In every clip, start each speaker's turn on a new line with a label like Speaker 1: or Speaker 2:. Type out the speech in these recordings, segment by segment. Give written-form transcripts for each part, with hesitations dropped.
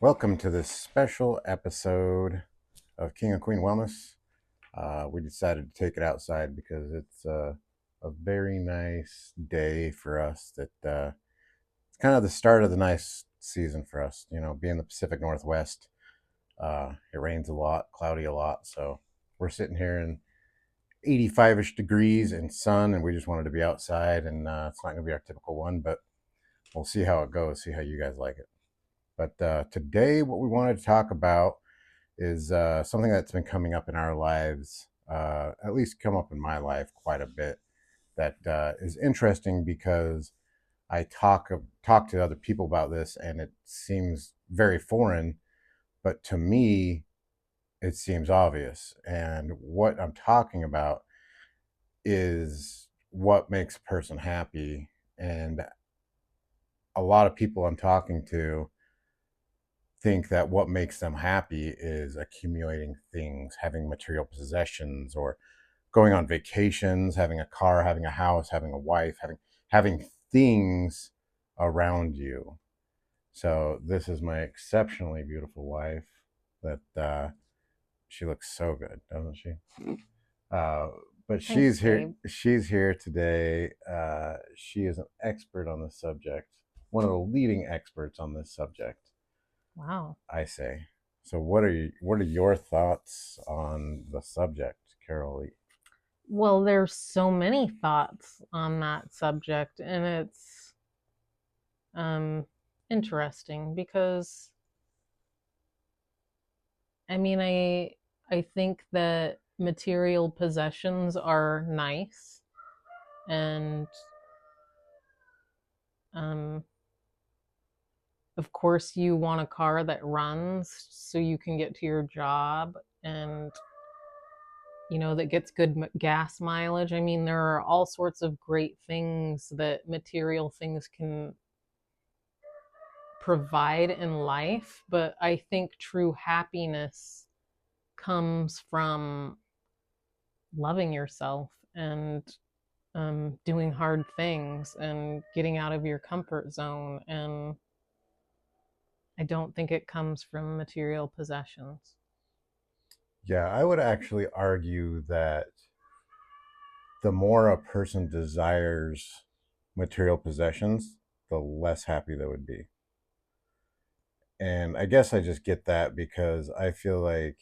Speaker 1: Welcome to this special episode of King and Queen Wellness. We decided to take it outside because it's a very nice day for us. It's kind of the start of the nice season for us. You know, being the Pacific Northwest, it rains a lot, cloudy a lot. So we're sitting here in 85-ish degrees and sun, and we just wanted to be outside. And it's not going to be our typical one, but we'll see how it goes, see how you guys like it. But today, what we wanted to talk about is something that's been coming up in our lives, at least come up in my life quite a bit. That is interesting because I talk to other people about this, and it seems very foreign, but to me, it seems obvious. And what I'm talking about is what makes a person happy. And a lot of people I'm talking to think that what makes them happy is accumulating things, having material possessions, or going on vacations, having a car, having a house, having a wife, having things around you. So this is my exceptionally beautiful wife. That she looks so good, doesn't she? Uh, but
Speaker 2: Thanks,
Speaker 1: she's here.
Speaker 2: babe.
Speaker 1: She's here today. She is an expert on this subject, one of the leading experts on this subject.
Speaker 2: Wow.
Speaker 1: I say. So what are your thoughts on the subject, Carol Lee?
Speaker 2: Well, there's so many thoughts on that subject, and it's um interesting because I think that material possessions are nice, and um of course you want a car that runs so you can get to your job, and that gets good gas mileage. I mean, there are all sorts of great things that material things can provide in life, but I think true happiness comes from loving yourself and doing hard things and getting out of your comfort zone. And I don't think it comes from material possessions.
Speaker 1: Yeah, I would actually argue that the more a person desires material possessions, the less happy they would be. And I guess I just get that because I feel like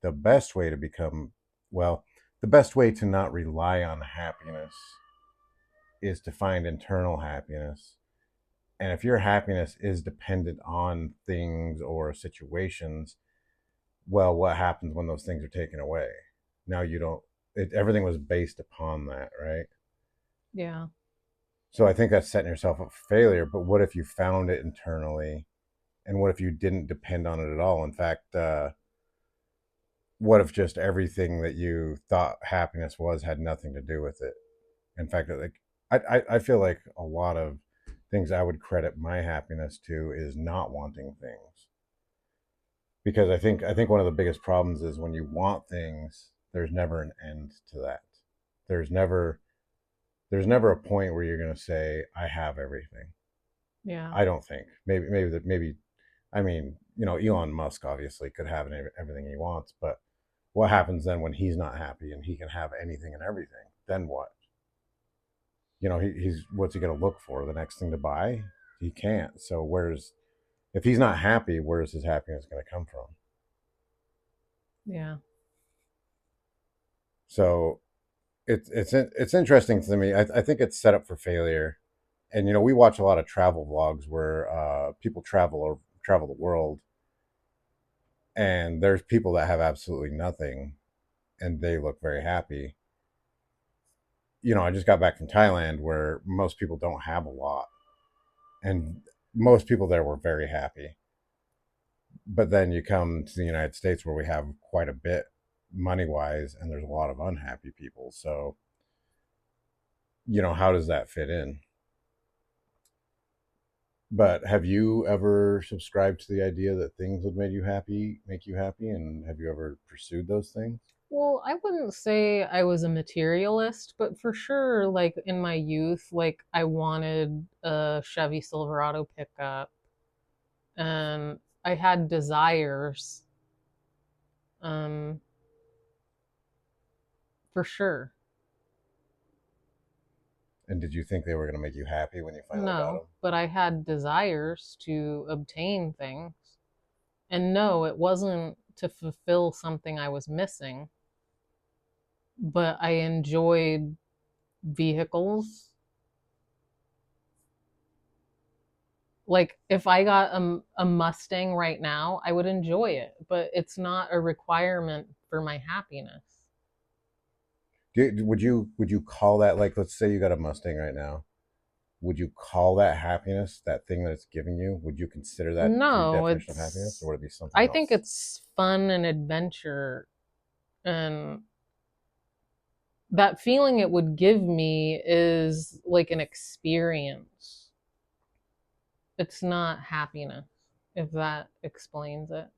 Speaker 1: the best way to become, well, the best way to not rely on happiness is to find internal happiness. And if your happiness is dependent on things or situations, well, what happens when those things are taken away? Now you don't, everything was based upon that, right?
Speaker 2: Yeah.
Speaker 1: So I think that's setting yourself up for failure. But what if you found it internally? And what if you didn't depend on it at all? In fact, what if just everything that you thought happiness was had nothing to do with it? In fact, like I feel like a lot of things I would credit my happiness to is not wanting things, because I think one of the biggest problems is when you want things, there's never an end to that. There's never there's never a point where you're going to say I have everything.
Speaker 2: Yeah.
Speaker 1: I don't think. Maybe I mean, Elon Musk obviously could have everything he wants, but what happens then when he's not happy and he can have anything and everything? Then what? He's what's he going to look for? The next thing to buy? He can't. So where's if he's not happy, where's his happiness going to come from?
Speaker 2: Yeah.
Speaker 1: So it's interesting to me. I think it's set up for failure. And we watch a lot of travel vlogs where people travel the world, and there's people that have absolutely nothing, and they look very happy. I just got back from Thailand where most people don't have a lot, and most people there were very happy. But then you come to the United States where we have quite a bit money wise, and there's a lot of unhappy people. So how does that fit in? But have you ever subscribed to the idea that things would make you happy, and have you ever pursued those things?
Speaker 2: Well, I wouldn't say I was a materialist, but for sure, like in my youth, like I wanted a Chevy Silverado pickup, and I had desires, um, for sure.
Speaker 1: And did you think they were going to make you happy when you finally got
Speaker 2: No,
Speaker 1: them?
Speaker 2: but I had desires to obtain things. And no, it wasn't to fulfill something I was missing, but I enjoyed vehicles. Like if I got a Mustang right now, I would enjoy it, but it's not a requirement for my happiness.
Speaker 1: Would you call that, like, let's say you got a Mustang right now? Would you call that happiness, that thing that it's giving you? Would you consider that your
Speaker 2: No,
Speaker 1: definition of happiness, or
Speaker 2: it's
Speaker 1: would it be something
Speaker 2: I think
Speaker 1: else?
Speaker 2: it's fun and adventure, and that feeling it would give me is like an experience. It's not happiness, if that explains it.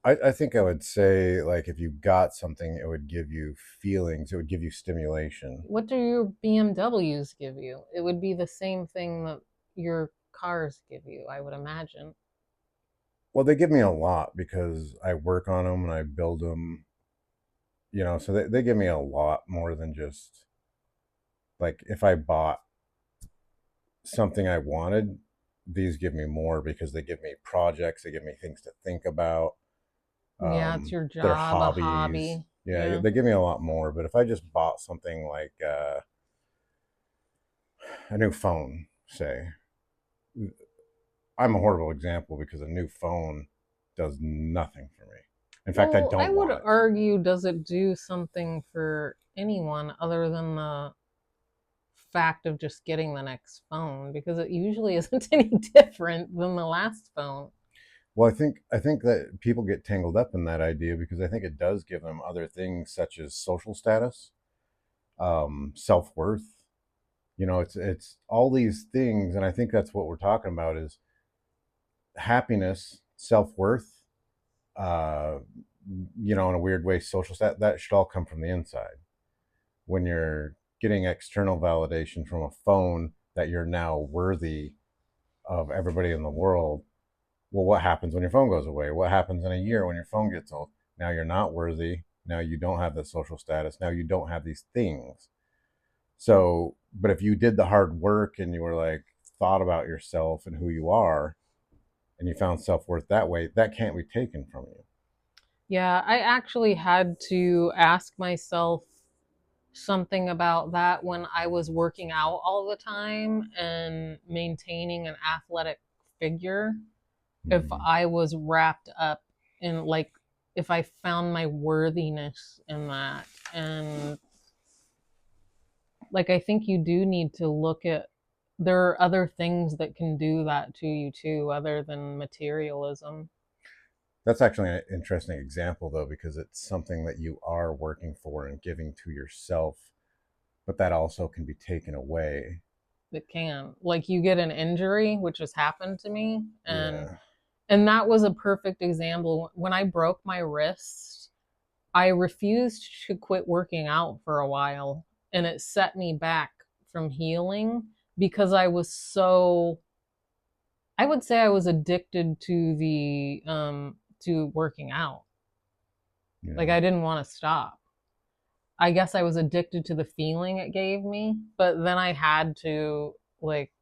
Speaker 1: I think I would say, like, if you got something, it would give you feelings, it would give you stimulation.
Speaker 2: What do your BMWs give you? It would be the same thing that your cars give you, I would imagine.
Speaker 1: Well, they give me a lot because I work on them and I build them, so they give me a lot more than just, like, if I bought something I wanted, these give me more because they give me projects, they give me things to think about,
Speaker 2: Yeah, it's your
Speaker 1: their
Speaker 2: job, a
Speaker 1: hobbies.
Speaker 2: hobby.
Speaker 1: Yeah,
Speaker 2: Yeah.
Speaker 1: they give me a lot more. But if I just bought something like a new phone, say, I'm a horrible example because a new phone does nothing for me. In fact, I
Speaker 2: Well, I
Speaker 1: don't
Speaker 2: would
Speaker 1: want it to.
Speaker 2: argue, does it do something for anyone other than the fact of just getting the next phone? Because it usually isn't any different than the last phone.
Speaker 1: Well, I think that people get tangled up in that idea because I think it does give them other things such as social status, self worth. It's all these things, and I think that's what we're talking about is happiness, self worth, uh, in a weird way, social stat. That should all come from the inside. When you're getting external validation from a phone that you're now worthy of everybody in the world, well, what happens when your phone goes away? What happens in a year when your phone gets old? Now you're not worthy. Now you don't have the social status. Now you don't have these things. So, but if you did the hard work and you were like, thought about yourself and who you are, and you found self worth that way, that can't be taken from you.
Speaker 2: Yeah, I actually had to ask myself something about that when I was working out all the time and maintaining an athletic figure. If
Speaker 1: Hmm.
Speaker 2: I was wrapped up in, like, if I found my worthiness in that. And like, I think you do need to look at, there are other things that can do that to you too, other than materialism.
Speaker 1: That's actually an interesting example, though, because it's something that you are working for and giving to yourself, but that also can be taken away.
Speaker 2: It can. Like, you get an injury, which has happened to me,
Speaker 1: Yeah.
Speaker 2: and that was a perfect example. When I broke my wrist, I refused to quit working out for a while, and it set me back from healing because I was so, I would say I was addicted to the to working out. Like,
Speaker 1: Yeah.
Speaker 2: I didn't want to stop. I guess I was addicted to the feeling it gave me, but then I had to, like,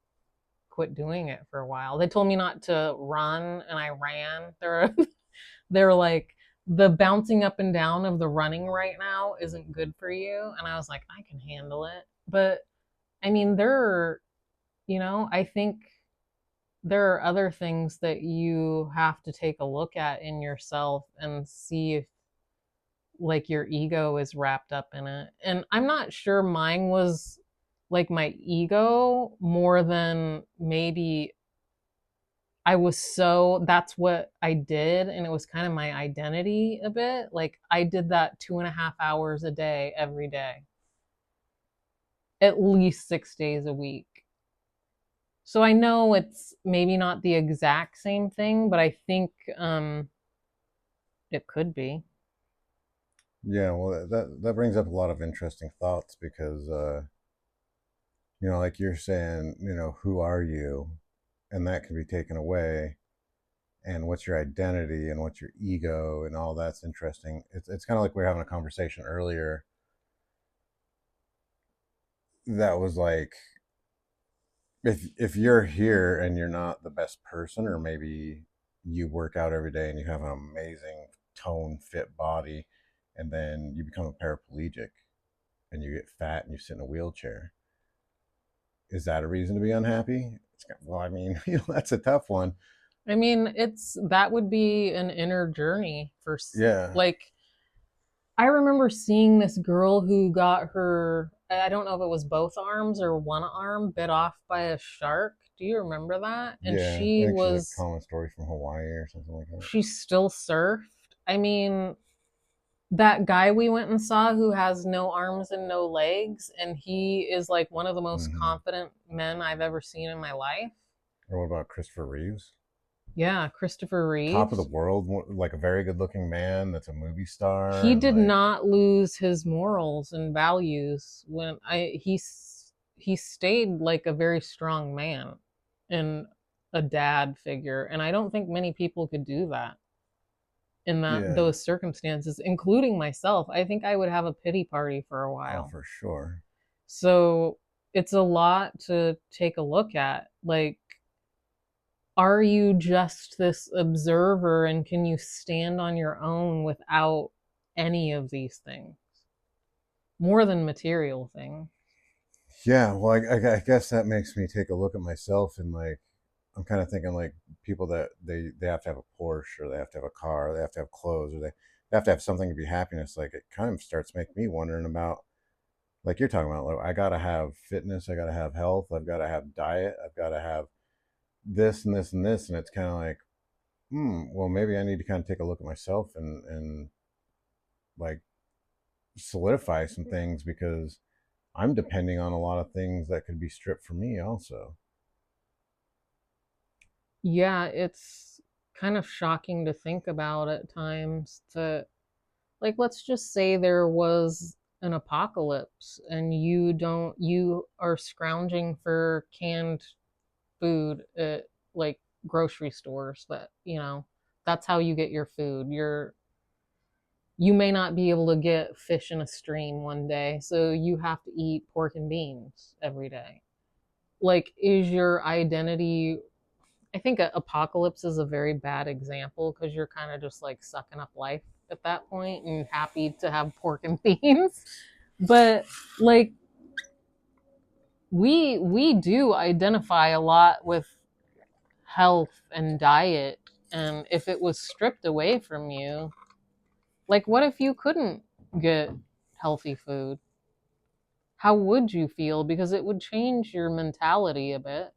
Speaker 2: quit doing it for a while. They told me not to run, and I ran. They're like, the bouncing up and down of the running right now isn't good for you. And I was like, I can handle it. But I mean, I think there are other things that you have to take a look at in yourself and see if, like, your ego is wrapped up in it. And I'm not sure mine was like my ego more than maybe I was so, that's what I did. And it was kind of my identity a bit. Like, I did that 2.5 hours a day, every day, at least 6 days a week. So I know it's maybe not the exact same thing, but I think it could be.
Speaker 1: Yeah, well, that brings up a lot of interesting thoughts because, like you're saying, who are you, and that can be taken away. and what's your identity and what's your ego and all that's interesting. It's kind of like we were having a conversation earlier that was like, if you're here and you're not the best person, or maybe you work out every day and you have an amazing toned fit body, and then you become a paraplegic and you get fat and you sit in a wheelchair, is that a reason to be unhappy? Well, I mean, that's a tough one.
Speaker 2: I mean, that would be an inner journey for
Speaker 1: Yeah.
Speaker 2: like I remember seeing this girl who got her, I don't know if it was both arms or one arm bit off by a shark. Do you remember that? And
Speaker 1: Yeah, I think she's a common story from Hawaii or something like that.
Speaker 2: she still surfed. I mean, that guy we went and saw who has no arms and no legs, and he is like one of the most confident men I've ever seen in my life.
Speaker 1: Or what about Christopher Reeves?
Speaker 2: Yeah, Christopher Reeves.
Speaker 1: Top of the world, like a very good looking man that's a movie star.
Speaker 2: He did not lose his morals and values when he stayed like a very strong man and a dad figure, and I don't think many people could do that in those circumstances, including myself. I think I would have a pity party for a while.
Speaker 1: Oh, for sure.
Speaker 2: So it's a lot to take a look at. Like, are you just this observer, and can you stand on your own without any of these things? More than material things.
Speaker 1: Yeah, well, I guess that makes me take a look at myself, and like, I'm kind of thinking like people that they have to have a Porsche, or they have to have a car, or they have to have clothes, or they have to have something to be happiness. Like, it kind of starts making me wondering about, like you're talking about, like, I gotta have fitness, I gotta have health, I've gotta have diet, I've gotta have this and this and this, and it's kind of like, well, maybe I need to kind of take a look at myself and like solidify some things, because I'm depending on a lot of things that could be stripped from me also.
Speaker 2: Yeah, it's kind of shocking to think about at times. To like, let's just say there was an apocalypse and you are scrounging for canned food at like grocery stores, that that's how you get your food. You may not be able to get fish in a stream one day, so you have to eat pork and beans every day. Like, is your identity, I think apocalypse is a very bad example because you're kind of just like sucking up life at that point and happy to have pork and beans. But like, we do identify a lot with health and diet, and if it was stripped away from you, like, what if you couldn't get healthy food? How would you feel? Because it would change your mentality a bit.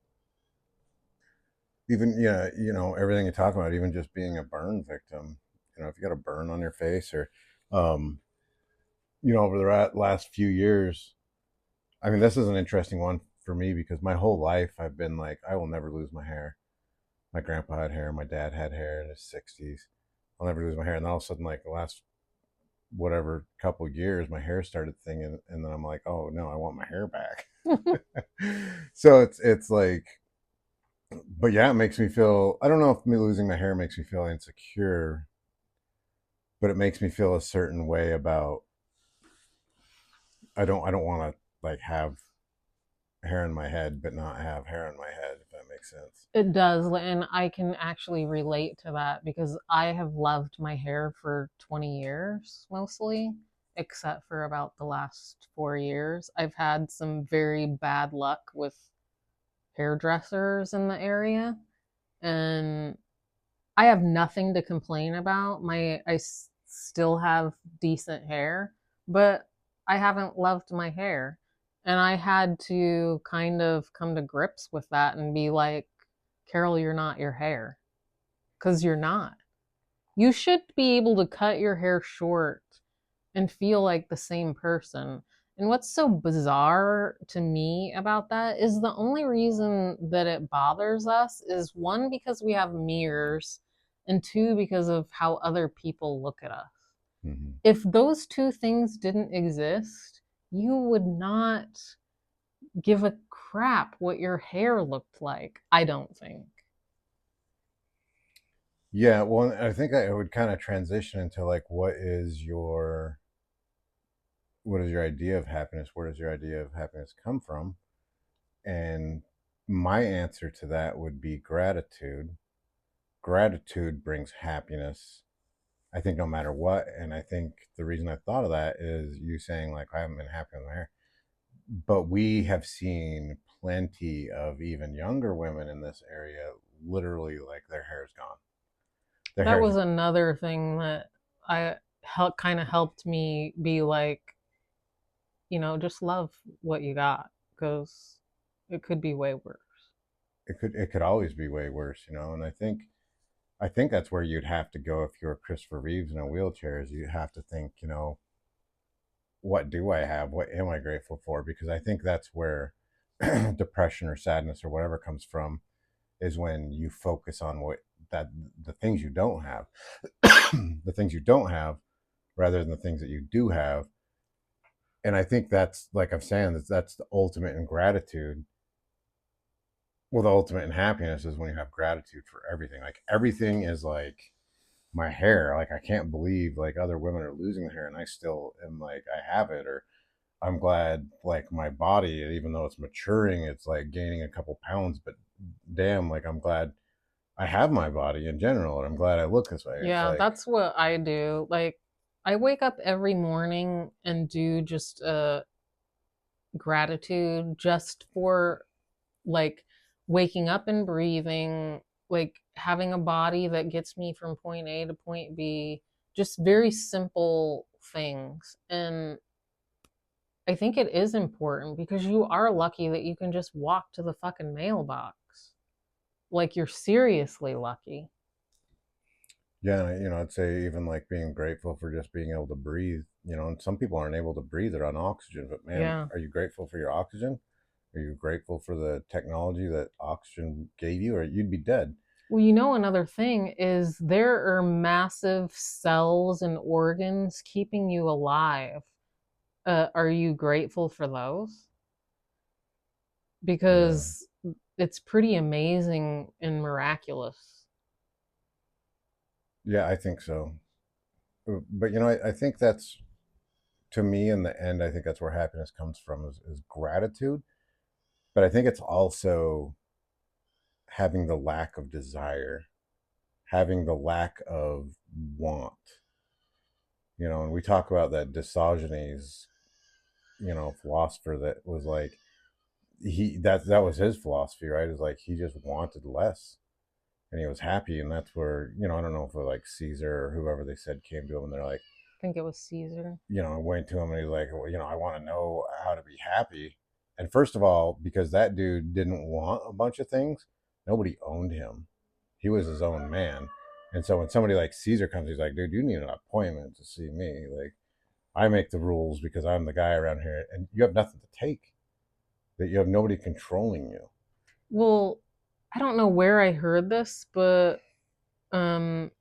Speaker 1: Even, yeah, everything you talk about, even just being a burn victim, if you got a burn on your face, or um over the last few years, I mean, this is an interesting one for me, because my whole life I've been like, I will never lose my hair. My grandpa had hair, my dad had hair in his 60s. I'll never lose my hair. And then all of a sudden, like, the last whatever couple years, my hair started thinning, and then I'm like, oh no, I want my hair back. So it's like, but yeah, it makes me feel, I don't know if me losing my hair makes me feel insecure, but it makes me feel a certain way about, I don't want to like have hair in my head but not have hair in my head, if that makes sense.
Speaker 2: It does, and I can actually relate to that because I have loved my hair for 20 years mostly, except for about the last 4 years. I've had some very bad luck with hairdressers in the area, and I have nothing to complain about. I still have decent hair, but I haven't loved my hair. And I had to kind of come to grips with that and be like, Carol, you're not your hair. Because you're not. You should be able to cut your hair short and feel like the same person. And what's so bizarre to me about that is the only reason that it bothers us is one, because we have mirrors, and two, because of how other people look at us.
Speaker 1: Mm-hmm.
Speaker 2: If those two things didn't exist, you would not give a crap what your hair looked like, I don't think.
Speaker 1: Yeah, well, I think I would kind of transition into like what is your idea of happiness? Where does your idea of happiness come from? And my answer to that would be gratitude. Gratitude brings happiness, I think, no matter what. And I think the reason I thought of that is you saying like I haven't been happy with my hair, but we have seen plenty of even younger women in this area literally like their hair is gone. Their
Speaker 2: That
Speaker 1: hair is
Speaker 2: was another thing that I kind of helped me be like, just love what you got because it could be way worse.
Speaker 1: it could always be way worse, and I think that's where you'd have to go if you're Christopher Reeves in a wheelchair. Is you have to think, what do I have? What am I grateful for? Because I think that's where depression or sadness or whatever comes from, is when you focus on that the things you don't have, the things you don't have, rather than the things that you do have. And I think that's like I'm saying that's the ultimate in gratitude. Well, the ultimate in happiness is when you have gratitude for everything. Like everything is like my hair. Like I can't believe like other women are losing their hair and I still am like I have it. Or I'm glad like my body, even though it's maturing, it's like gaining a couple pounds. But damn, like I'm glad I have my body in general, and I'm glad I look this way. It's
Speaker 2: Yeah,
Speaker 1: like
Speaker 2: that's what I do. Like, I wake up every morning and do just gratitude just for like waking up and breathing, like having a body that gets me from point A to point B, just very simple things. And I think it is important because you are lucky that you can just walk to the fucking mailbox. Like, you're seriously lucky.
Speaker 1: yeah, I'd say even like being grateful for just being able to breathe. And some people aren't able to breathe; they're on oxygen. But man,
Speaker 2: Yeah.
Speaker 1: are you grateful for your oxygen? Are you grateful for the technology that oxygen gave you, or you'd be dead?
Speaker 2: Well, another thing is there are massive cells and organs keeping you alive. Are you grateful for those?
Speaker 1: Yeah,
Speaker 2: Because it's pretty amazing and miraculous.
Speaker 1: yeah, I think so. But I think that's, to me, in the end, I think that's where happiness comes from, is gratitude. But I think it's also having the lack of desire, having the lack of want. And we talk about that Diogenes, philosopher that was like, that was his philosophy, right? Is like he just wanted less and he was happy. And that's where, I don't know if it like Caesar or whoever they said came to him and they're like,
Speaker 2: I think it was Caesar.
Speaker 1: went to him and he's like, well, I want to know how to be happy. And first of all, because that dude didn't want a bunch of things, nobody owned him. He was his own man. And so when somebody like Caesar comes, he's like, dude, you need an appointment to see me. Like, I make the rules because I'm the guy around here, and you have nothing to take. That you have nobody controlling you.
Speaker 2: Well, I don't know where I heard this, but um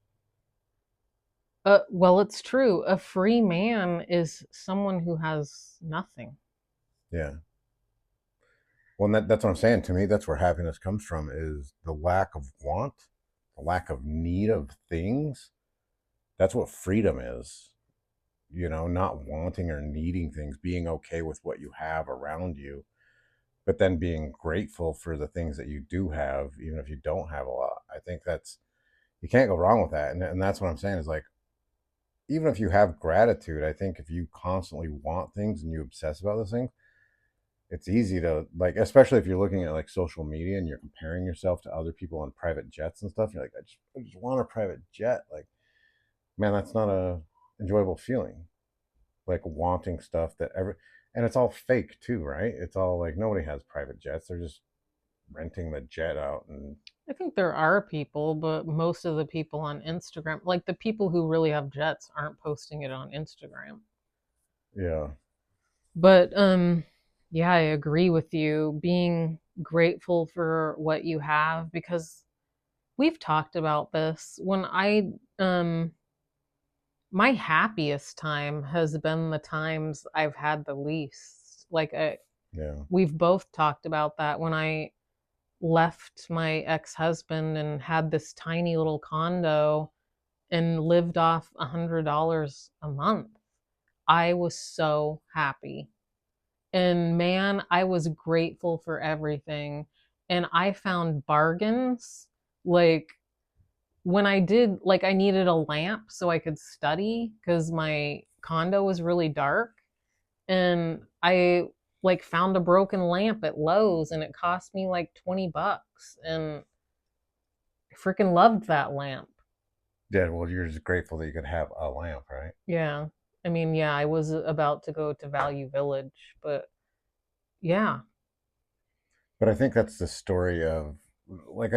Speaker 2: well, it's true. A free man is someone who has nothing.
Speaker 1: Yeah. Well, that's what I'm saying. To me, that's where happiness comes from: is the lack of want, the lack of need of things. That's what freedom is. Not wanting or needing things, being okay with what you have around you, but then being grateful for the things that you do have, even if you don't have a lot. I think that's, you can't go wrong with that. And that's what I'm saying is like, even if you have gratitude, I think if you constantly want things and you obsess about those things, it's easy to like, especially if you're looking at like social media and you're comparing yourself to other people on private jets and stuff. You're like, I just want a private jet. Like, man, that's not a enjoyable feeling. Like wanting stuff that ever, and it's all fake too, right? It's all like nobody has private jets. They're just renting the jet out, and
Speaker 2: I think there are people, but most of the people on Instagram, like the people who really have jets, aren't posting it on Instagram.
Speaker 1: yeah,
Speaker 2: But yeah, I agree with you. Being grateful for what you have because we've talked about this. When I my happiest time has been the times I've had the least.
Speaker 1: yeah,
Speaker 2: We've both talked about that when I left my ex-husband and had this tiny little condo and lived off $100 a month. I was so happy. And man, I was grateful for everything. And I found bargains. Like when I did, like, I needed a lamp so I could study because my condo was really dark. And I like found a broken lamp at Lowe's and it cost me like $20. And I freaking loved that lamp.
Speaker 1: Yeah, well, you're just grateful that you could have a lamp, right?
Speaker 2: Yeah. I mean, yeah, I was about to go to Value Village, but yeah.
Speaker 1: But I think that's the story of like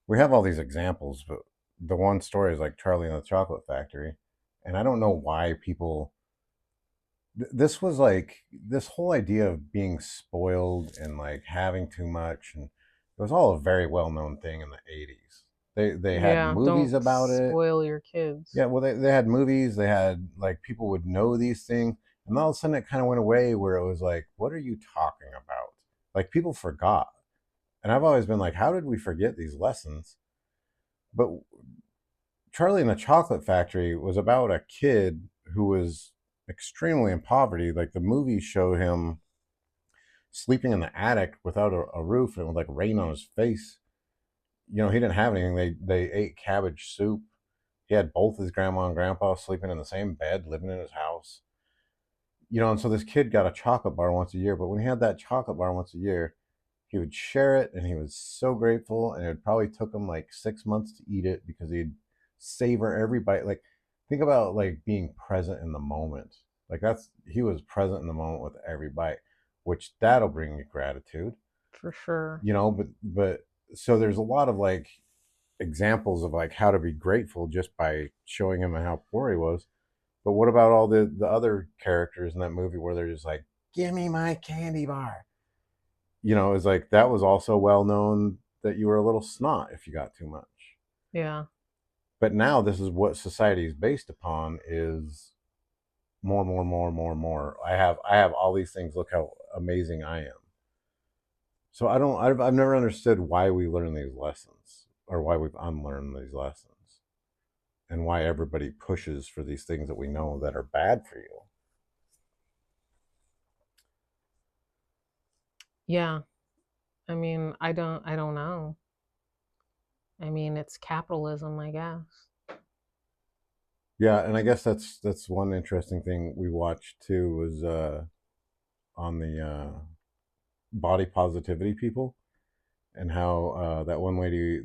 Speaker 1: we have all these examples, but the one story is like Charlie and the Chocolate Factory, and I don't know why people. This was like this whole idea of being spoiled and like having too much, and it was all a very well known thing in the '80s. They had
Speaker 2: Yeah,
Speaker 1: movies
Speaker 2: don't
Speaker 1: about it.
Speaker 2: spoil your kids.
Speaker 1: Yeah, well, they had movies. They had like people would know these things, and all of a sudden it kind of went away where it was like, what are you talking about? Like people forgot, and I've always been like, how did we forget these lessons? But Charlie and the Chocolate Factory was about a kid who was extremely in poverty. Like the movies show him sleeping in the attic without a roof and it would like rain on his face. You know, he didn't have anything. They ate cabbage soup. He had both his grandma and grandpa sleeping in the same bed, living in his house. You know, and so this kid got a chocolate bar once a year. But when he had that chocolate bar once a year, he would share it and he was so grateful. And it probably took him like 6 months to eat it because he'd savor every bite. Like, think about like being present in the moment. Like, he was present in the moment with every bite, which that'll bring you gratitude,
Speaker 2: For sure.
Speaker 1: you know. But so there's a lot of like examples of like how to be grateful just by showing him how poor he was. But what about all the other characters in that movie where they're just like, give me my candy bar? You know, it's like that was also well known that you were a little snot if you got too much.
Speaker 2: Yeah.
Speaker 1: But now this is what society is based upon is more, more, more, more, more. I have all these things. Look how amazing I am. So I've never understood why we learn these lessons or why we've unlearned these lessons and why everybody pushes for these things that we know that are bad for you.
Speaker 2: Yeah. I mean, I don't know. I mean, it's capitalism, I guess.
Speaker 1: Yeah, and I guess that's one interesting thing we watched too was on the body positivity people and how that one lady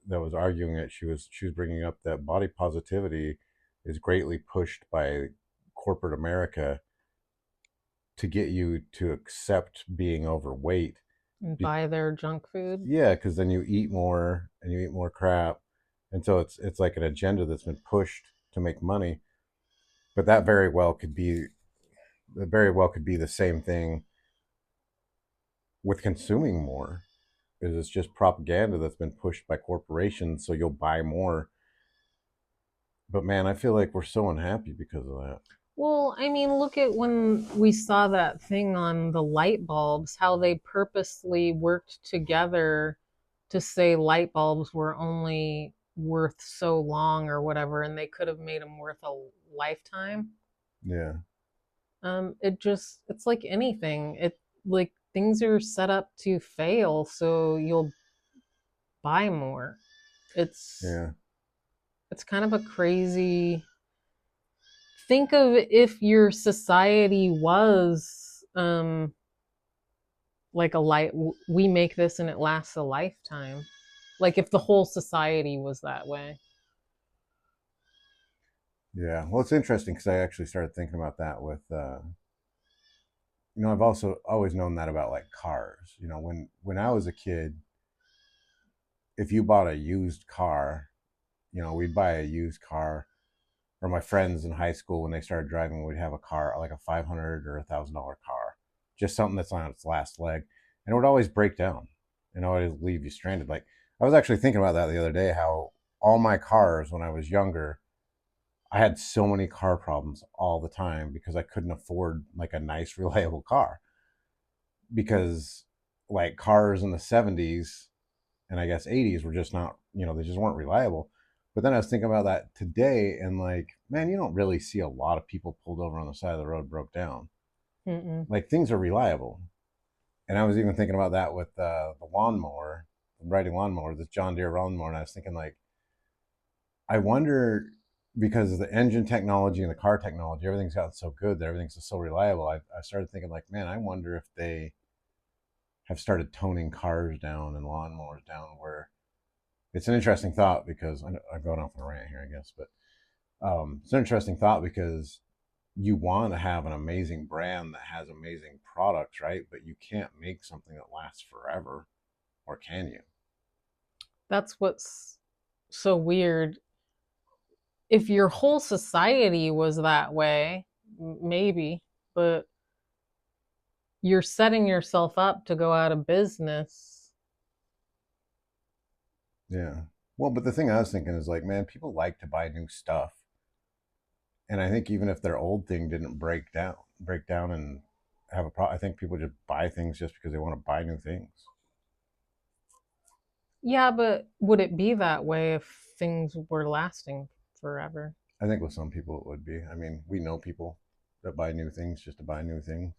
Speaker 1: that was arguing it, she was bringing up that body positivity is greatly pushed by corporate America to get you to accept being overweight.
Speaker 2: And
Speaker 1: Be-
Speaker 2: buy their junk food.
Speaker 1: yeah, because then you eat more and you eat more crap, and so it's like an agenda that's been pushed to make money. But that very well could be the same thing with consuming more. Is it's just propaganda that's been pushed by corporations, so you'll buy more. But man, I feel like we're so unhappy because of that.
Speaker 2: Well, I mean, look at when we saw that thing on the light bulbs, how they purposely worked together to say light bulbs were only worth so long or whatever, and they could have made them worth a lifetime.
Speaker 1: Yeah,
Speaker 2: It's like anything. It like things are set up to fail, so you'll buy more. It's
Speaker 1: yeah,
Speaker 2: it's kind of a crazy think of if your society was like a light we make this and it lasts a lifetime, like if the whole society was that way.
Speaker 1: yeah. Well, it's interesting because I actually started thinking about that with, I've also always known that about like cars. You know, when I was a kid, if you bought a used car, we'd buy a used car, or my friends in high school when they started driving, we'd have a car like a $500 or $1,000 car, just something that's on its last leg, and it would always break down, and it would leave you stranded. Like I was actually thinking about that the other day, how all my cars when I was younger, I had so many car problems all the time because I couldn't afford like a nice, reliable car. Because like cars in the 70s and I guess 80s were just not, they just weren't reliable. But then I was thinking about that today and like, man, you don't really see a lot of people pulled over on the side of the road broke down.
Speaker 2: Mm-mm.
Speaker 1: Like things are reliable. And I was even thinking about that with the lawnmower, the riding lawnmower, this John Deere lawnmower. And I was thinking like, I wonder because of the engine technology and the car technology, everything's gotten so good that everything's just so reliable. I started thinking like, man, I wonder if they have started toning cars down and lawnmowers down where it's an interesting thought because I'm going off on a rant here, I guess, but it's an interesting thought because you want to have an amazing brand that has amazing products, right? But you can't make something that lasts forever, or can you?
Speaker 2: That's what's so weird. If your whole society was that way, maybe, but you're setting yourself up to go out of business.
Speaker 1: Yeah. Well, but the thing I was thinking is like, man, people like to buy new stuff, and I think even if their old thing didn't break down and have a problem, I think people just buy things just because they want to buy new things.
Speaker 2: Yeah, but would it be that way if things were lasting forever?
Speaker 1: I think with some people it would be. I mean, we know people that buy new things just to buy new things,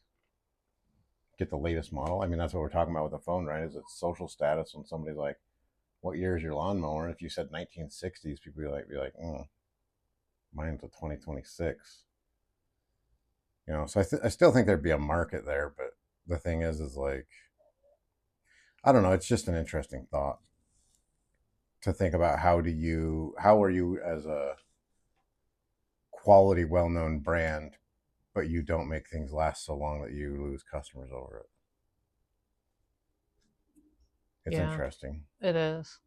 Speaker 1: get the latest model. I mean, that's what we're talking about with the phone, right? Is it's social status when somebody's like, "What year is your lawnmower?" If you said 1960s, people be like, mine's a 2026. So I still think there'd be a market there, but the thing is like, I don't know. It's just an interesting thought to think about how are you as a quality, well-known brand, but you don't make things last so long that you lose customers over it. It's
Speaker 2: Yeah,
Speaker 1: interesting.
Speaker 2: it is.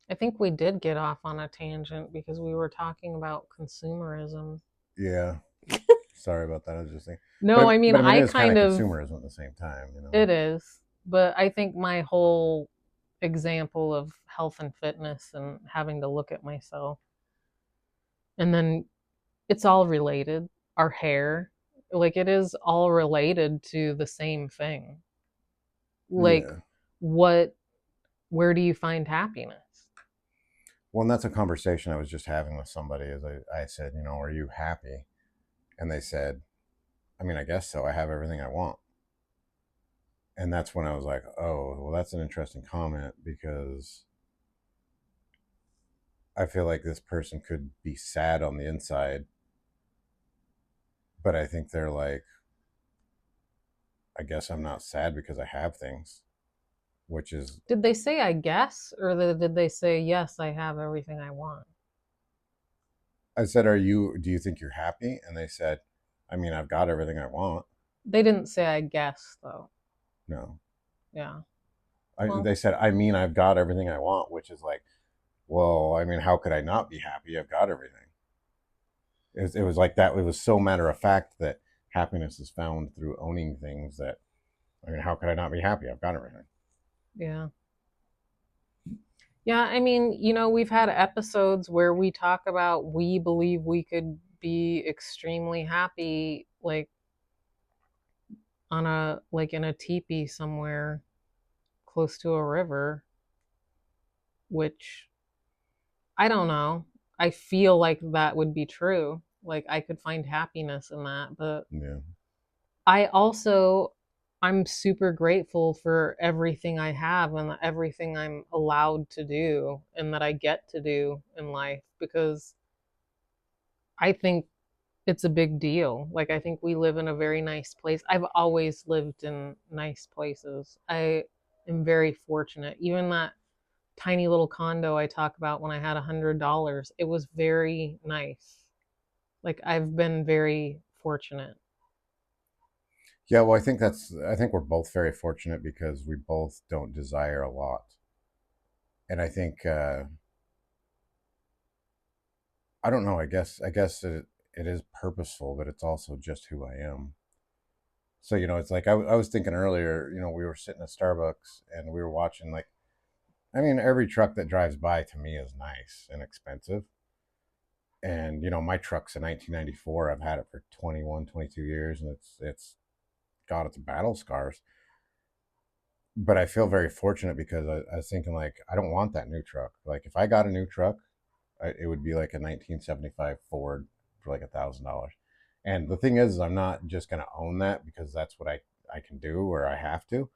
Speaker 2: I think we did get off on a tangent because we were talking about consumerism.
Speaker 1: Yeah. Sorry about that. I was just thinking,
Speaker 2: No,
Speaker 1: but
Speaker 2: I mean,
Speaker 1: but I mean, it
Speaker 2: I
Speaker 1: is kind of
Speaker 2: kind of,
Speaker 1: consumerism at the same time.
Speaker 2: it is, but I think my whole example of health and fitness and having to look at myself, and then it's all related. Our hair, like, it is all related to the same thing. Like,
Speaker 1: Yeah.
Speaker 2: what, where do you find happiness?
Speaker 1: Well, and that's a conversation I was just having with somebody. As I said, are you happy? And they said, I mean, I guess so. I have everything I want. And that's when I was like, oh, well, that's an interesting comment because I feel like this person could be sad on the inside, but I think they're like, I guess I'm not sad because I have things, which is,
Speaker 2: Did they say I guess, or did they say yes, I have everything I want?
Speaker 1: I said, do you think you're happy? And they said, I mean, I've got everything I want.
Speaker 2: They didn't say I guess though.
Speaker 1: No.
Speaker 2: Yeah. Well,
Speaker 1: They said, I mean, I've got everything I want, which is like, well, I mean, how could I not be happy? I've got everything. It was like that. It was so matter of fact that happiness is found through owning things that, I mean, how could I not be happy? I've got everything.
Speaker 2: yeah. Yeah, I mean, we've had episodes where we talk about we believe we could be extremely happy, like on a like in a teepee somewhere close to a river, which I don't know. I feel like that would be true. Like I could find happiness in that, but
Speaker 1: Yeah.
Speaker 2: I also I'm super grateful for everything I have and everything I'm allowed to do and that I get to do in life because I think it's a big deal. Like I think we live in a very nice place. I've always lived in nice places. I am very fortunate. Even that tiny little condo I talk about when I had $100, it was very nice. Like I've been very fortunate.
Speaker 1: Yeah. Well, I think we're both very fortunate because we both don't desire a lot. And I think, I don't know, I guess it is purposeful, but it's also just who I am. So, it's like I was thinking earlier, we were sitting at Starbucks and we were watching, like, I mean, every truck that drives by to me is nice and expensive. And, my truck's a 1994. I've had it for 21, 22 years and it's got its battle scars. but I feel very fortunate because I was thinking like I don't want that new truck. Like if I got a new truck, it would be like a 1975 Ford for like $1,000. And the thing is I'm not just going to own that because that's what I can do or I have to,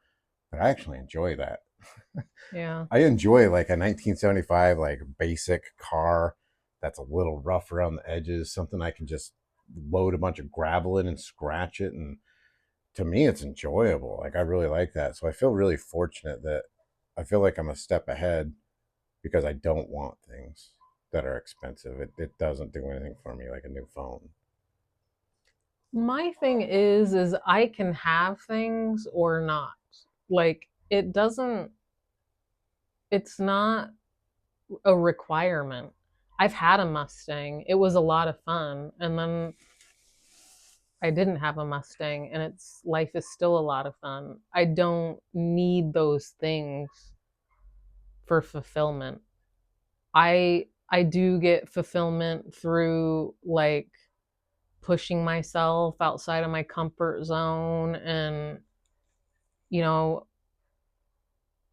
Speaker 1: but I actually enjoy that.
Speaker 2: Yeah.
Speaker 1: I enjoy like a 1975 like basic car that's a little rough around the edges, something I can just load a bunch of gravel in and scratch it, and to me it's enjoyable. Like I really like that. So I feel really fortunate that I feel like I'm a step ahead because I don't want things that are expensive. It doesn't do anything for me like a new phone.
Speaker 2: My thing is I can have things or not. Like it doesn't it's not a requirement. I've had a Mustang. It was a lot of fun. And then I didn't have a Mustang and its life is still a lot of fun. I don't need those things for fulfillment. I do get fulfillment through like pushing myself outside of my comfort zone and you know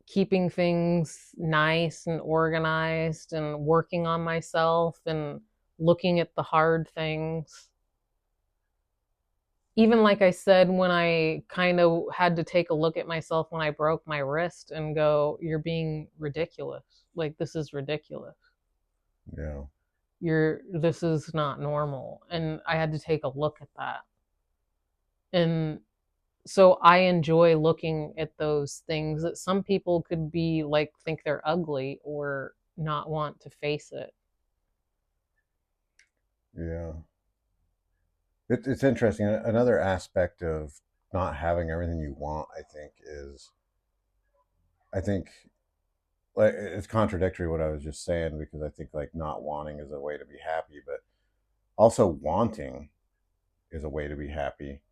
Speaker 2: keeping things nice and organized and working on myself and looking at the hard things. Even like I said, when I kind of had to take a look at myself when I broke my wrist and go, you're being ridiculous. Like, this is ridiculous.
Speaker 1: Yeah.
Speaker 2: This is not normal. And I had to take a look at that. And so I enjoy looking at those things that some people could be like, think they're ugly or not want to face it.
Speaker 1: Yeah. It's interesting. Another aspect of not having everything you want, I think, is I think like it's contradictory what I was just saying because I think like not wanting is a way to be happy, but also wanting is a way to be happy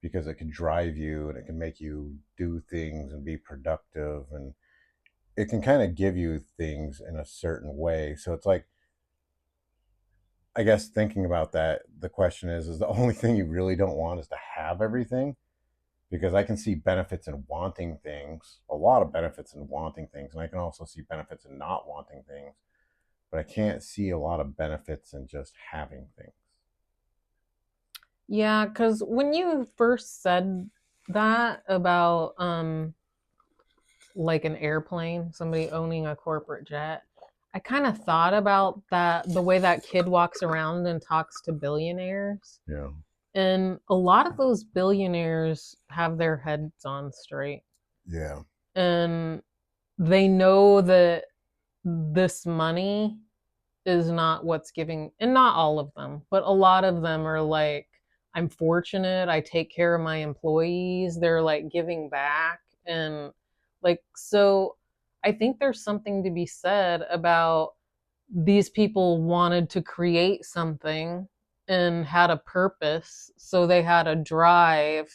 Speaker 1: because it can drive you and it can make you do things and be productive, and it can kind of give you things in a certain way. So it's like I guess thinking about that, the question is the only thing you really don't want is to have everything? Because I can see benefits in wanting things, a lot of benefits in wanting things, and I can also see benefits in not wanting things, but I can't see a lot of benefits in just having things.
Speaker 2: Yeah, because when you first said that about like an airplane, somebody owning a corporate jet, I kind of thought about that the way that kid walks around and talks to billionaires.
Speaker 1: Yeah,
Speaker 2: And a lot of those billionaires have their heads on straight.
Speaker 1: yeah,
Speaker 2: And they know that this money is not what's giving, and not all of them, but a lot of them are like, I'm fortunate, I take care of my employees, they're like giving back. And like, so I think there's something to be said about these people wanted to create something and had a purpose, so they had a drive,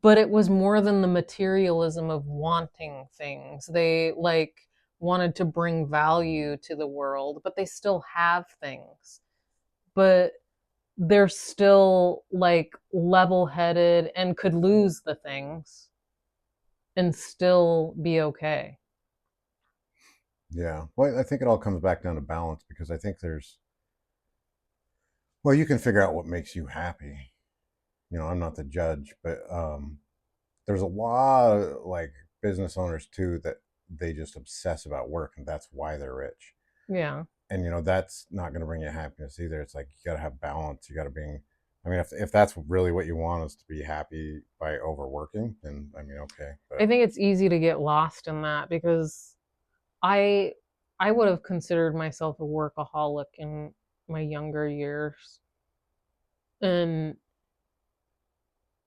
Speaker 2: but it was more than the materialism of wanting things. They like wanted to bring value to the world, but they still have things. But they're still like level headed and could lose the things and still be okay.
Speaker 1: yeah. Well, I think it all comes back down to balance because I think well, you can figure out what makes you happy. I'm not the judge, but there's a lot of like business owners too that they just obsess about work and that's why they're rich.
Speaker 2: Yeah.
Speaker 1: And that's not going to bring you happiness either. It's like you got to have balance. You got to be, I mean, if that's really what you want is to be happy by overworking, then I mean, okay,
Speaker 2: I
Speaker 1: but
Speaker 2: think it's easy to get lost in that because I I would have considered myself a workaholic in my younger years. And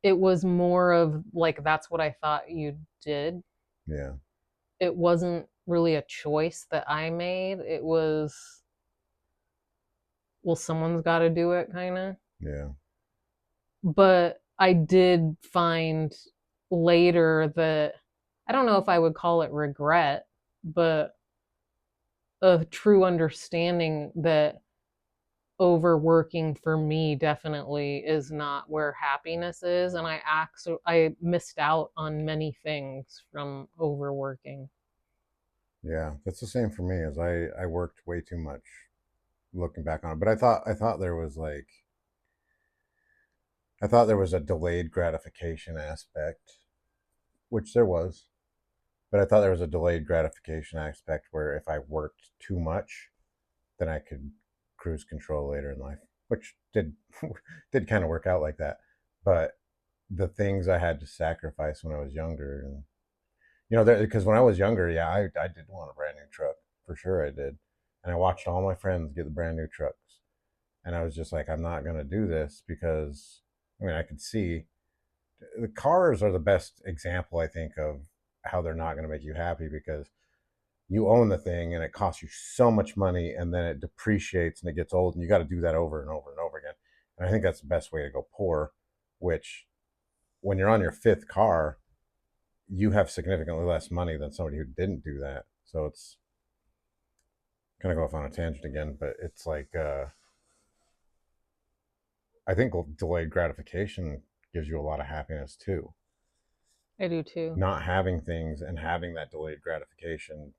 Speaker 2: it was more of like that's what I thought you did.
Speaker 1: yeah,
Speaker 2: It wasn't really a choice that I made. It was, well, someone's got to do it, kind of.
Speaker 1: yeah,
Speaker 2: But I did find later that I don't know if I would call it regret, but a true understanding that overworking for me definitely is not where happiness is, and I missed out on many things from overworking.
Speaker 1: Yeah, that's the same for me. As I worked way too much, looking back on it. But I thought there was like I thought there was a delayed gratification aspect, which there was. But I thought there was a delayed gratification aspect where if I worked too much, then I could cruise control later in life, which did kind of work out like that. But the things I had to sacrifice when I was younger, and because when I was younger, yeah, I did want a brand new truck for sure, I did, and I watched all my friends get the brand new trucks, and I was just like, I'm not gonna do this because I mean I could see the cars are the best example I think of how they're not gonna make you happy because you own the thing and it costs you so much money and then it depreciates and it gets old and you got to do that over and over and over again. And I think that's the best way to go poor, which when you're on your fifth car, you have significantly less money than somebody who didn't do that. So it's going to go off on a tangent again, but it's like, I think delayed gratification gives you a lot of happiness too.
Speaker 2: I do too.
Speaker 1: Not having things and having that delayed gratification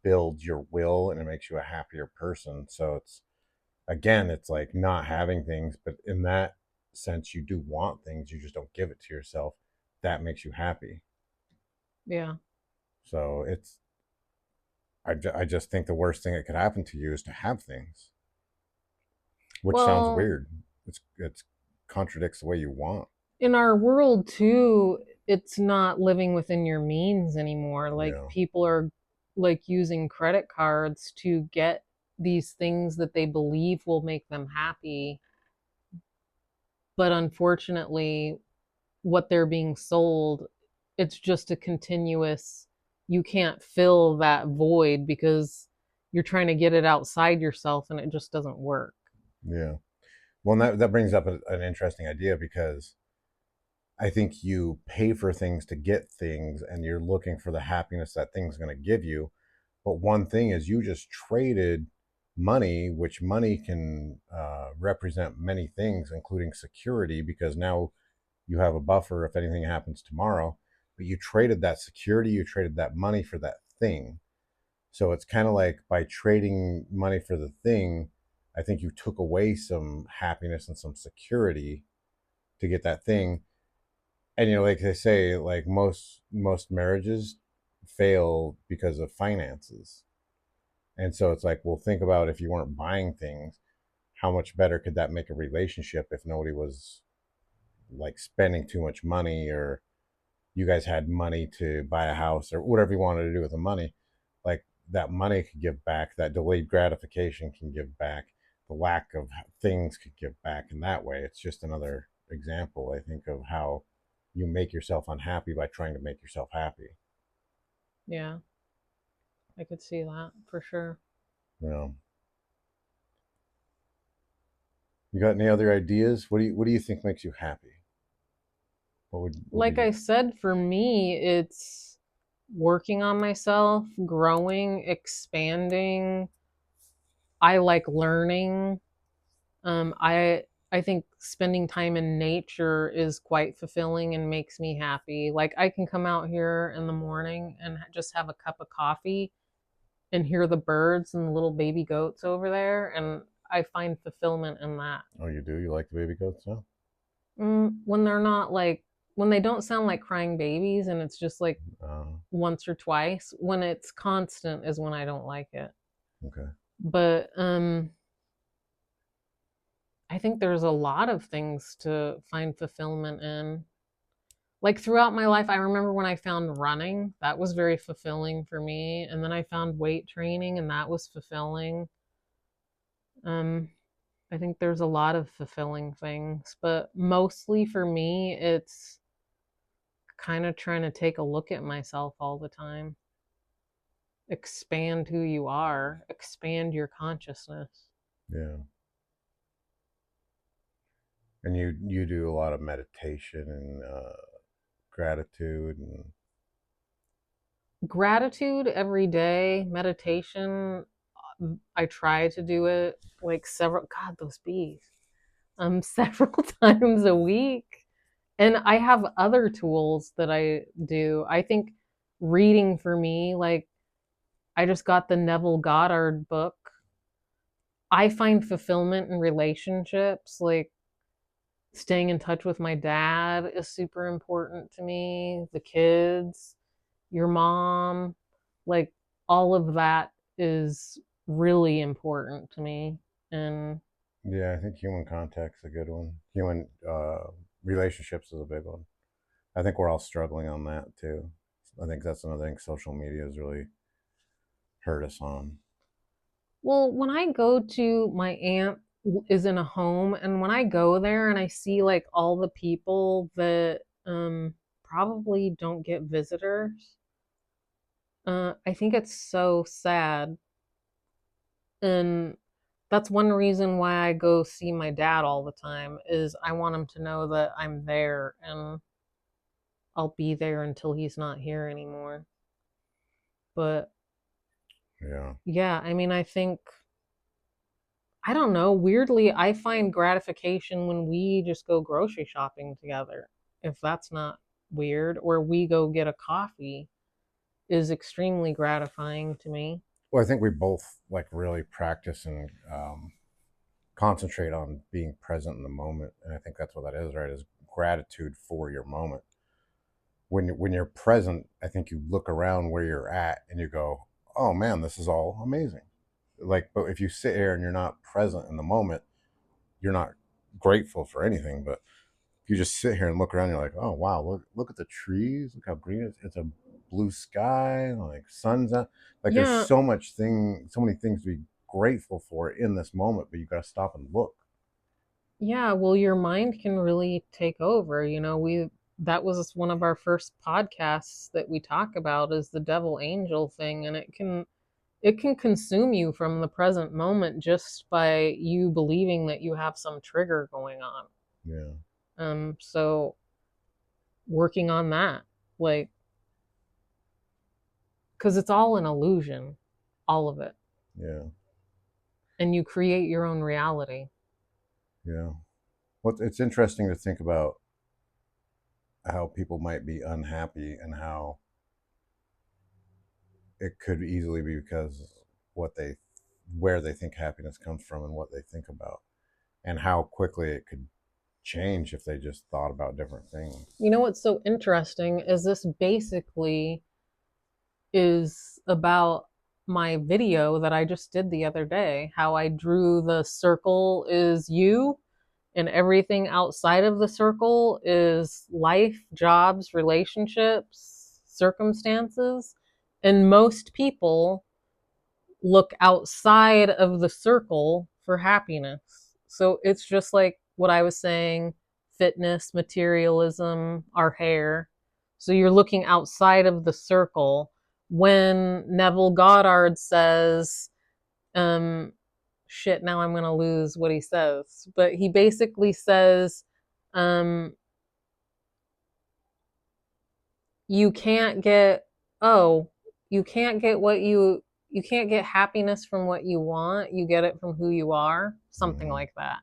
Speaker 1: builds your will and it makes you a happier person. So it's, again, it's like not having things, but in that sense, you do want things, you just don't give it to yourself. That makes you happy.
Speaker 2: Yeah.
Speaker 1: So I just think the worst thing that could happen to you is to have things, which sounds
Speaker 2: Well,
Speaker 1: weird. It's contradicts the way you want.
Speaker 2: in our world too, it's not living within your means anymore. Like
Speaker 1: Yeah,
Speaker 2: people are like using credit cards to get these things that they believe will make them happy, but unfortunately what they're being sold, it's just a continuous, you can't fill that void because you're trying to get it outside yourself and it just doesn't work.
Speaker 1: yeah. Well, and that brings up an interesting idea because I think you pay for things to get things, and you're looking for the happiness that thing's going to give you. But one thing is, you just traded money, which money can represent many things, including security, because now you have a buffer if anything happens tomorrow. But you traded that security, you traded that money for that thing. So it's kind of like by trading money for the thing, I think you took away some happiness and some security to get that thing. And like they say, like most marriages fail because of finances. And so it's like, well, think about if you weren't buying things, how much better could that make a relationship if nobody was like spending too much money, or you guys had money to buy a house or whatever you wanted to do with the money. Like that money could give back, that delayed gratification can give back, the lack of things could give back in that way. It's just another example, I think, of how you make yourself unhappy by trying to make yourself happy.
Speaker 2: Yeah, I could see that for sure.
Speaker 1: You know, you got any other ideas? What do you think makes you happy? What would
Speaker 2: Like
Speaker 1: you?
Speaker 2: I said, for me, it's working on myself, growing, expanding. I like learning. I think spending time in nature is quite fulfilling and makes me happy. Like I can come out here in the morning and just have a cup of coffee and hear the birds and the little baby goats over there, and I find fulfillment in that.
Speaker 1: Oh, you do? You like the baby goats now?
Speaker 2: When they're not like, when they don't sound like crying babies and it's just like
Speaker 1: Uh,
Speaker 2: once or twice. When it's constant is when I don't like it.
Speaker 1: okay.
Speaker 2: But I think there's a lot of things to find fulfillment in. Like throughout my life, I remember when I found running, that was very fulfilling for me. And then I found weight training, and that was fulfilling. Um, I think there's a lot of fulfilling things, but mostly for me, it's kind of trying to take a look at myself all the time, expand who you are, expand your consciousness.
Speaker 1: Yeah. And you do a lot of meditation and gratitude and
Speaker 2: Gratitude every day, meditation I try to do it like several, God, those bees, several times a week. And I have other tools that I do. I think reading for me, like I just got the Neville Goddard book. I find fulfillment in relationships, like staying in touch with my dad is super important to me, the kids, your mom, like all of that is really important to me. And
Speaker 1: Yeah, I think human contact's a good one. Human relationships is a big one. I think we're all struggling on that too. I think that's another thing social media has really hurt us on.
Speaker 2: well, when I go to my aunt is in a home, and when I go there and I see like all the people that probably don't get visitors, I think it's so sad. And that's one reason why I go see my dad all the time is I want him to know that I'm there and I'll be there until he's not here anymore. But
Speaker 1: Yeah.
Speaker 2: yeah, I mean, I think I don't know, weirdly I find gratification when we just go grocery shopping together. If that's not weird, or we go get a coffee is extremely gratifying to me.
Speaker 1: Well, I think we both like really practice and concentrate on being present in the moment, and I think that's what that is, right? Is gratitude for your moment. When you're present, I think you look around where you're at and you go, "Oh man, this is all amazing." Like, but if you sit here and you're not present in the moment, you're not grateful for anything. But if you just sit here and look around, you're like, "Oh wow, look at the trees, look how green it is. It's a blue sky, like sun's out." Like, there's
Speaker 2: Yeah,
Speaker 1: so many things to be grateful for in this moment, but you got to stop and look.
Speaker 2: yeah, well, your mind can really take over. You know, we that was one of our first podcasts that we talk about is the devil angel thing, and it can consume you from the present moment just by you believing that you have some trigger going on.
Speaker 1: Yeah,
Speaker 2: So working on that, like, because it's all an illusion, all of it,
Speaker 1: yeah,
Speaker 2: and you create your own reality.
Speaker 1: yeah. Well, it's interesting to think about how people might be unhappy and how it could easily be because what they where they think happiness comes from and what they think about, and how quickly it could change if they just thought about different things.
Speaker 2: You know what's so interesting is this basically is about my video that I just did the other day. How I drew the circle is you, and everything outside of the circle is life, jobs, relationships, circumstances. And most people look outside of the circle for happiness. So it's just like what I was saying, fitness, materialism, our hair. So you're looking outside of the circle. When Neville Goddard says, um, shit, now I'm going to lose what he says, but he basically says, um, you can't get, oh, you can't get you can't get happiness from what you want, you get it from who you are, something
Speaker 1: Hmm.
Speaker 2: like that.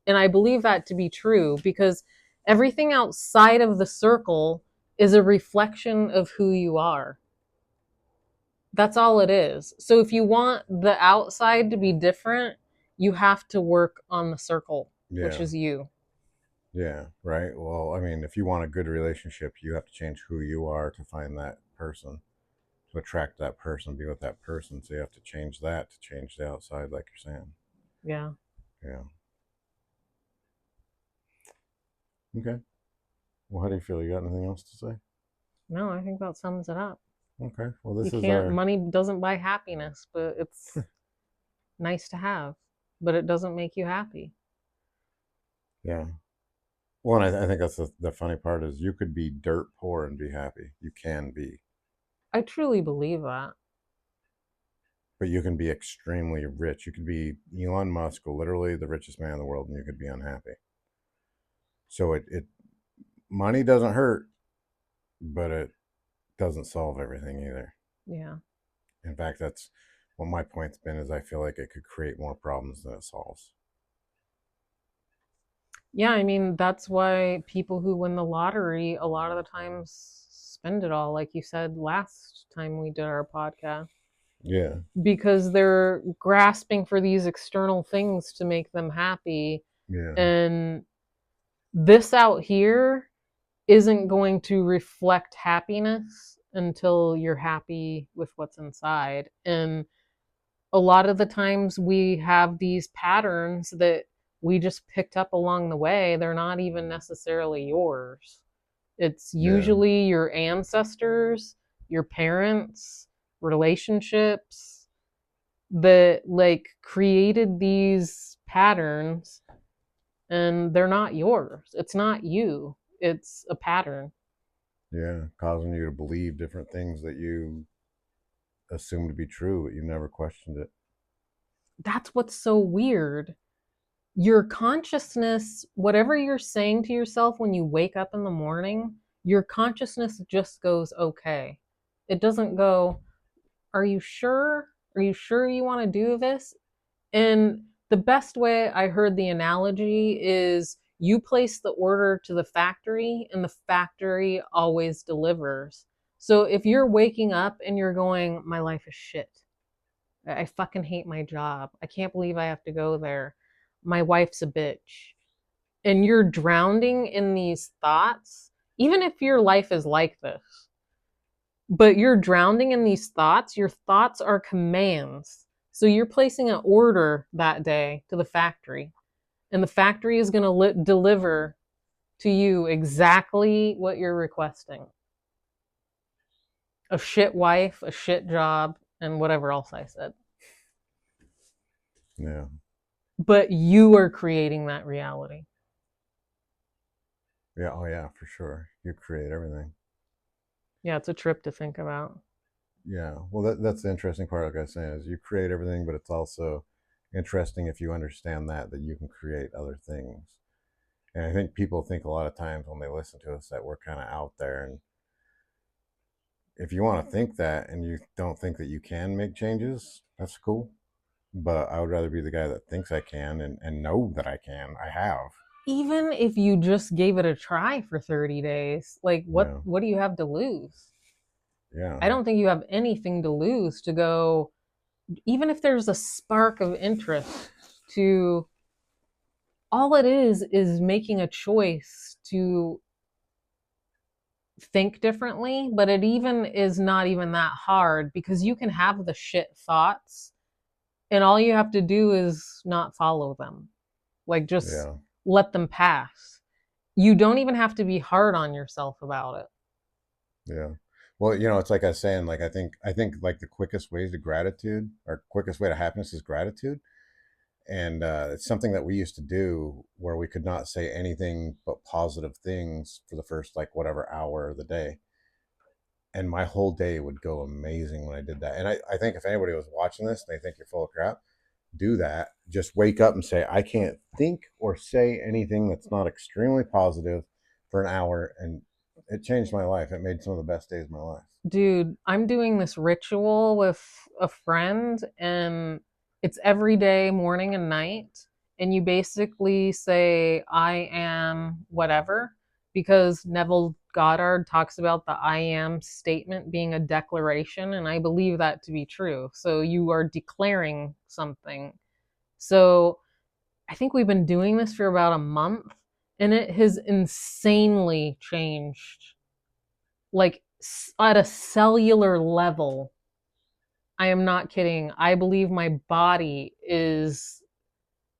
Speaker 2: And I believe that to be true because everything outside of the circle is a reflection of who you are. That's all it is. So if you want the outside to be different, you have to work on the circle, which
Speaker 1: Yeah,
Speaker 2: is you.
Speaker 1: yeah, right. Well, I mean, if you want a good relationship, you have to change who you are to find that person, to attract that person, be with that person. So you have to change that to change the outside, like you're saying.
Speaker 2: Yeah.
Speaker 1: Yeah. Okay. Well, how do you feel? You got anything else to say?
Speaker 2: No, I think that sums it up.
Speaker 1: Okay. Well,
Speaker 2: You
Speaker 1: this is
Speaker 2: can't,
Speaker 1: our
Speaker 2: money doesn't buy happiness, but it's nice to have, but it doesn't make you happy.
Speaker 1: yeah. Well, and I think that's the funny part is you could be dirt poor and be happy. You can be,
Speaker 2: I truly believe that.
Speaker 1: but you can be extremely rich. You could be Elon Musk, literally the richest man in the world, and you could be unhappy. So it money doesn't hurt, but it doesn't solve everything either.
Speaker 2: Yeah.
Speaker 1: In fact, that's what my point's been is I feel like it could create more problems than it solves.
Speaker 2: Yeah, I mean, that's why people who win the lottery a lot of the times spend it all, like you said last time we did our podcast,
Speaker 1: Yeah,
Speaker 2: because they're grasping for these external things to make them happy.
Speaker 1: yeah,
Speaker 2: And this out here isn't going to reflect happiness until you're happy with what's inside. And a lot of the times we have these patterns that we just picked up along the way. They're not even necessarily yours. It's
Speaker 1: yeah,
Speaker 2: usually your ancestors, your parents, relationships that like created these patterns, and they're not yours. It's not you. It's a pattern.
Speaker 1: yeah. Causing you to believe different things that you assume to be true, but you never questioned it.
Speaker 2: That's what's so weird. Your consciousness, whatever you're saying to yourself when you wake up in the morning, your consciousness just goes, okay. It doesn't go, are you sure? Are you sure you want to do this? And the best way I heard the analogy is you place the order to the factory, and the factory always delivers. So if you're waking up and you're going, my life is shit. I fucking hate my job. I can't believe I have to go there. My wife's a bitch. And you're drowning in these thoughts, even if your life is like this, but you're drowning in these thoughts. Your thoughts are commands. So you're placing an order that day to the factory, and the factory is going to deliver to you exactly what you're requesting: a shit wife, a shit job, and whatever else I said.
Speaker 1: Yeah,
Speaker 2: But you are creating that reality.
Speaker 1: yeah, oh yeah, for sure. You create everything.
Speaker 2: Yeah, it's a trip to think about.
Speaker 1: Yeah, well, that's the interesting part. Like I was saying, is you create everything, but it's also interesting if you understand that you can create other things. And I think people think a lot of times when they listen to us that we're kind of out there. And if you want to think that and you don't think that you can make changes, that's cool. But I would rather be the guy that thinks I can and know that I can. I have.
Speaker 2: Even if you just gave it a try for 30 days, like
Speaker 1: Yeah.
Speaker 2: what do you have to lose?
Speaker 1: Yeah.
Speaker 2: I don't think you have anything to lose to go, even if there's a spark of interest to, all it is making a choice to think differently. But it even is not even that hard, because you can have the shit thoughts and all you have to do is not follow them. Like, just
Speaker 1: Yeah.
Speaker 2: let them pass. You don't even have to be hard on yourself about it.
Speaker 1: Yeah. Well, it's like I was saying, like I think like the quickest ways to gratitude or quickest way to happiness is gratitude. And it's something that we used to do where we could not say anything but positive things for the first like whatever hour of the day. And my whole day would go amazing when I did that. And I think if anybody was watching this and they think you're full of crap, do that. Just wake up and say, I can't think or say anything that's not extremely positive for an hour. And it changed my life. It made some of the best days of my life.
Speaker 2: Dude, I'm doing this ritual with a friend, and it's every day, morning and night. And you basically say, I am whatever, because Neville Goddard talks about the I am statement being a declaration. And I believe that to be true. So you are declaring something. So I think we've been doing this for about a month, and it has insanely changed, like at a cellular level. I am not kidding. I believe my body is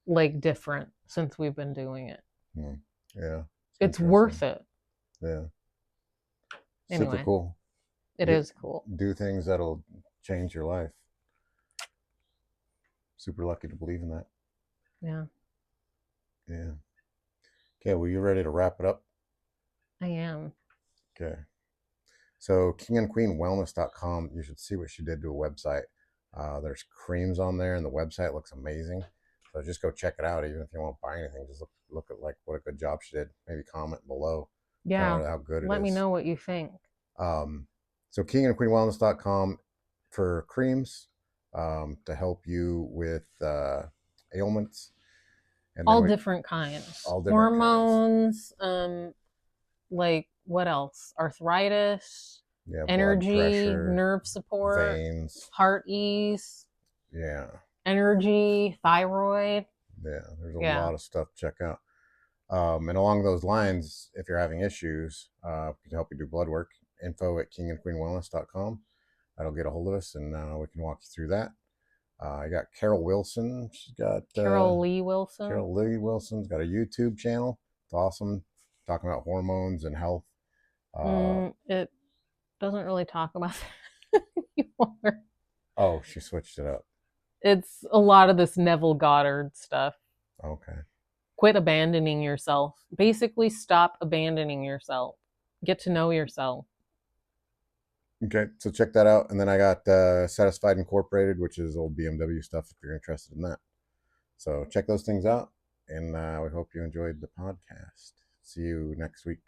Speaker 2: like different since we've been doing it.
Speaker 1: Hmm. Yeah. It's
Speaker 2: It's worth
Speaker 1: interesting.
Speaker 2: it.
Speaker 1: Yeah. Super
Speaker 2: Anyway,
Speaker 1: cool.
Speaker 2: it
Speaker 1: Get,
Speaker 2: is cool.
Speaker 1: do things that'll change your life. Super lucky to believe in that.
Speaker 2: Yeah,
Speaker 1: Yeah. Okay. Well, you ready to wrap it up?
Speaker 2: I am.
Speaker 1: Okay. So kingandqueenwellness.com, you should see what she did to a website. There's creams on there, and the website looks amazing. So just go check it out. Even if you won't buy anything, just look at like what a good job she did. Maybe comment below, tell
Speaker 2: Yeah,
Speaker 1: her how good it
Speaker 2: let me
Speaker 1: is.
Speaker 2: know what you think.
Speaker 1: So kingandqueenwellness.com for creams. to help you with ailments. And then
Speaker 2: All different kinds.
Speaker 1: all different kinds.
Speaker 2: Hormones, like what else? Arthritis,
Speaker 1: Yeah, blood
Speaker 2: energy,
Speaker 1: pressure,
Speaker 2: nerve support,
Speaker 1: veins.
Speaker 2: heart ease,
Speaker 1: Yeah,
Speaker 2: energy, thyroid.
Speaker 1: yeah. There's a
Speaker 2: Yeah.
Speaker 1: lot of stuff to check out. And along those lines, if you're having issues, we can help you do blood work. info@kingandqueenwellness.com. That'll get a hold of us, and we can walk you through that. I got Carol Wilson. She's got
Speaker 2: Carol Lee Wilson.
Speaker 1: Carol Lee Wilson's got a YouTube channel. It's awesome, talking about hormones and health.
Speaker 2: It doesn't really talk about that anymore.
Speaker 1: Oh, she switched it up.
Speaker 2: It's a lot of this Neville Goddard stuff.
Speaker 1: Okay.
Speaker 2: Quit abandoning yourself. Basically, stop abandoning yourself. Get to know yourself.
Speaker 1: Okay, so check that out. And then I got Satisfied Incorporated, which is old BMW stuff if you're interested in that. So check those things out. And we hope you enjoyed the podcast. See you next week.